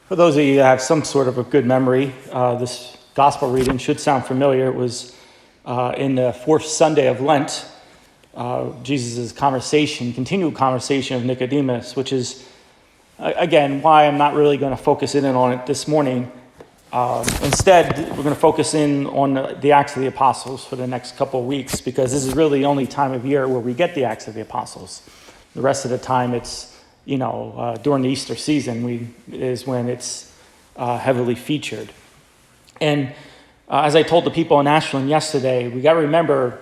For those of you that have some sort of a good memory, this gospel reading should sound familiar. It was in the fourth Sunday of Lent, Jesus' continual conversation of Nicodemus, which is, again, why I'm not really going to focus in on it this morning. Instead, we're going to focus in on the Acts of the Apostles for the next couple of weeks, because this is really the only time of year where we get the Acts of the Apostles. The rest of the time, it's during the Easter season is when it's heavily featured. And as I told the people in Ashland yesterday, we got to remember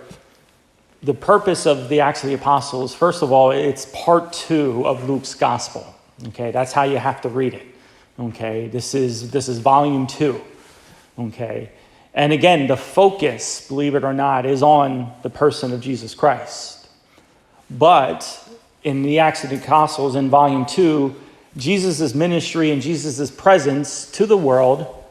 the purpose of the Acts of the Apostles. First of all, it's part 2 of Luke's gospel. Okay, that's how you have to read it. Okay, this is volume 2. Okay, and again, the focus, believe it or not, is on the person of Jesus Christ. But in the Acts of the Apostles, in volume 2, Jesus' ministry and Jesus' presence to the world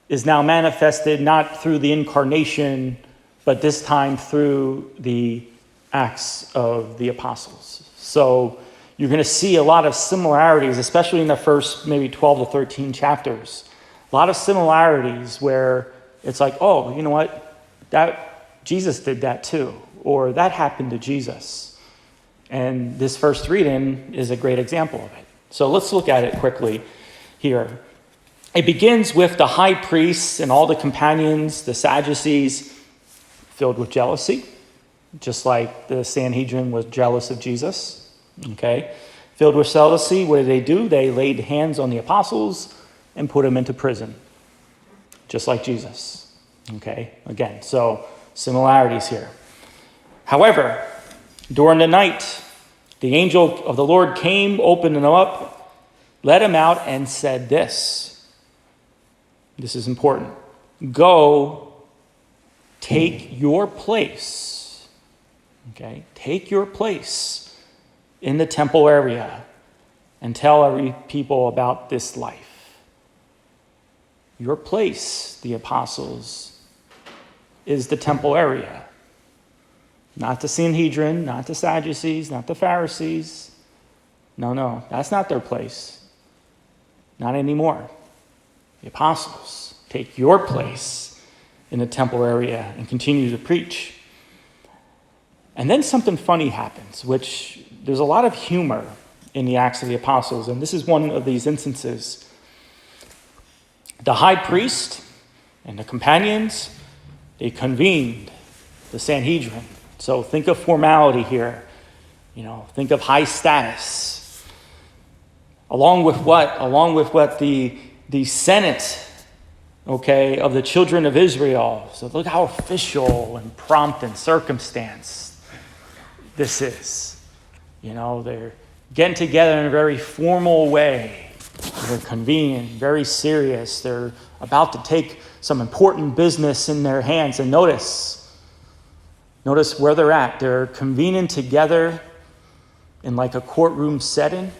is now manifested not through the incarnation, but this time through the Acts of the Apostles. So you're going to see a lot of similarities, especially in the first maybe 12 to 13 chapters. A lot of similarities where it's like, oh, you know what? That Jesus did that too, or that happened to Jesus. And this first reading is a great example of it. So let's look at it quickly here. It begins with the high priests and all the companions, the Sadducees, filled with jealousy, just like the Sanhedrin was jealous of Jesus. Okay, filled with jealousy, what did they do? They laid hands on the apostles and put them into prison, just like Jesus. Okay, again, so similarities here. However, during the night, the angel of the Lord came, opened them up, let him out, and said this. This is important. Go, take your place. Okay, take your place in the temple area and tell every people about this life. Your place, the apostles, is the temple area. Not the Sanhedrin, not the Sadducees, not the Pharisees. No, that's not their place. Not anymore. The apostles take your place in the temple area and continue to preach. And then something funny happens, which there's a lot of humor in the Acts of the Apostles, and this is one of these instances. The high priest and the companions, they convened the Sanhedrin. So think of formality here. Think of high status. Along with what? Along with what the Senate, of the children of Israel. So look how official and prompt and circumstanced this is. They're getting together in a very formal way. They're convening, very serious. They're about to take some important business in their hands. And notice where they're at. They're convening together in like a courtroom setting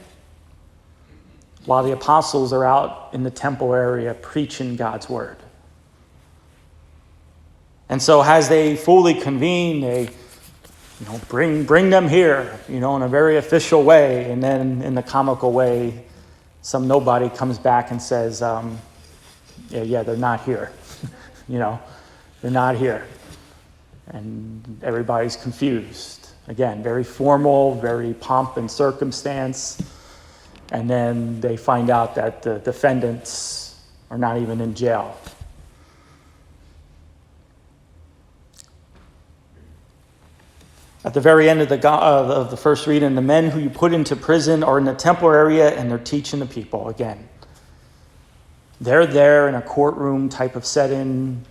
while the apostles are out in the temple area preaching God's word. And so as they fully convene, they bring them here, in a very official way. And then in the comical way, some nobody comes back and says, they're not here. They're not here. And everybody's confused. Again, very formal, very pomp and circumstance. And then they find out that the defendants are not even in jail. At the very end of the first reading, the men who you put into prison are in the temple area and they're teaching the people again. They're there in a courtroom type of setting,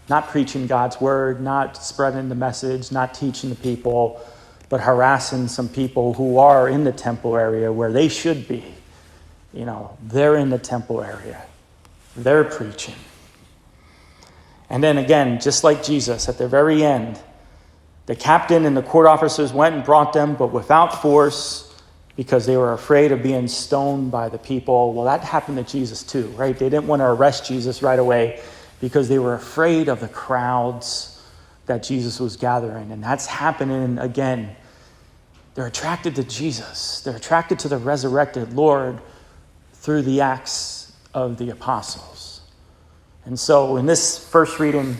not preaching God's word, not spreading the message, not teaching the people, but harassing some people who are in the temple area where they should be. They're in the temple area. They're preaching. And then again, just like Jesus, at the very end, the captain and the court officers went and brought them, but without force, because they were afraid of being stoned by the people. Well, that happened to Jesus too, right? They didn't want to arrest Jesus right away because they were afraid of the crowds that Jesus was gathering. And that's happening again. They're attracted to Jesus. They're attracted to the resurrected Lord through the acts of the apostles. And so in this first reading,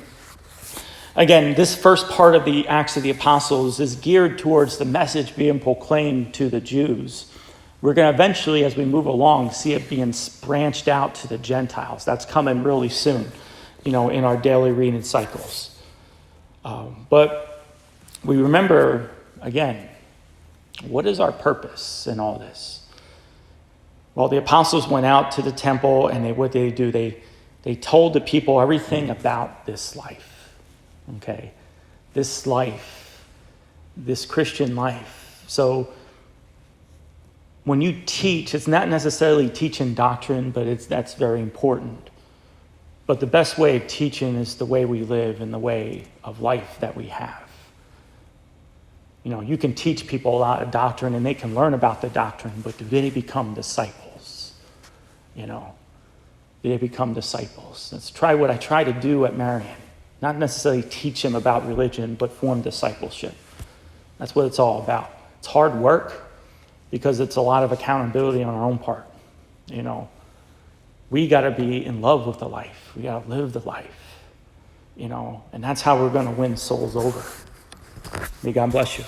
again, this first part of the Acts of the Apostles is geared towards the message being proclaimed to the Jews. We're going to eventually, as we move along, see it being branched out to the Gentiles. That's coming really soon, in our daily reading cycles. But we remember, again, what is our purpose in all this? Well, the apostles went out to the temple, and what did they do? They told the people everything about this life, okay? This life, this Christian life. So when you teach, it's not necessarily teaching doctrine, but that's very important. But the best way of teaching is the way we live and the way of life that we have. You can teach people a lot of doctrine and they can learn about the doctrine, but do they become disciples? Do they become disciples? That's what I try to do at Marion. Not necessarily teach them about religion, but form discipleship. That's what it's all about. It's hard work because it's a lot of accountability on our own part. We got to be in love with the life. We got to live the life, and that's how we're going to win souls over. May God bless you.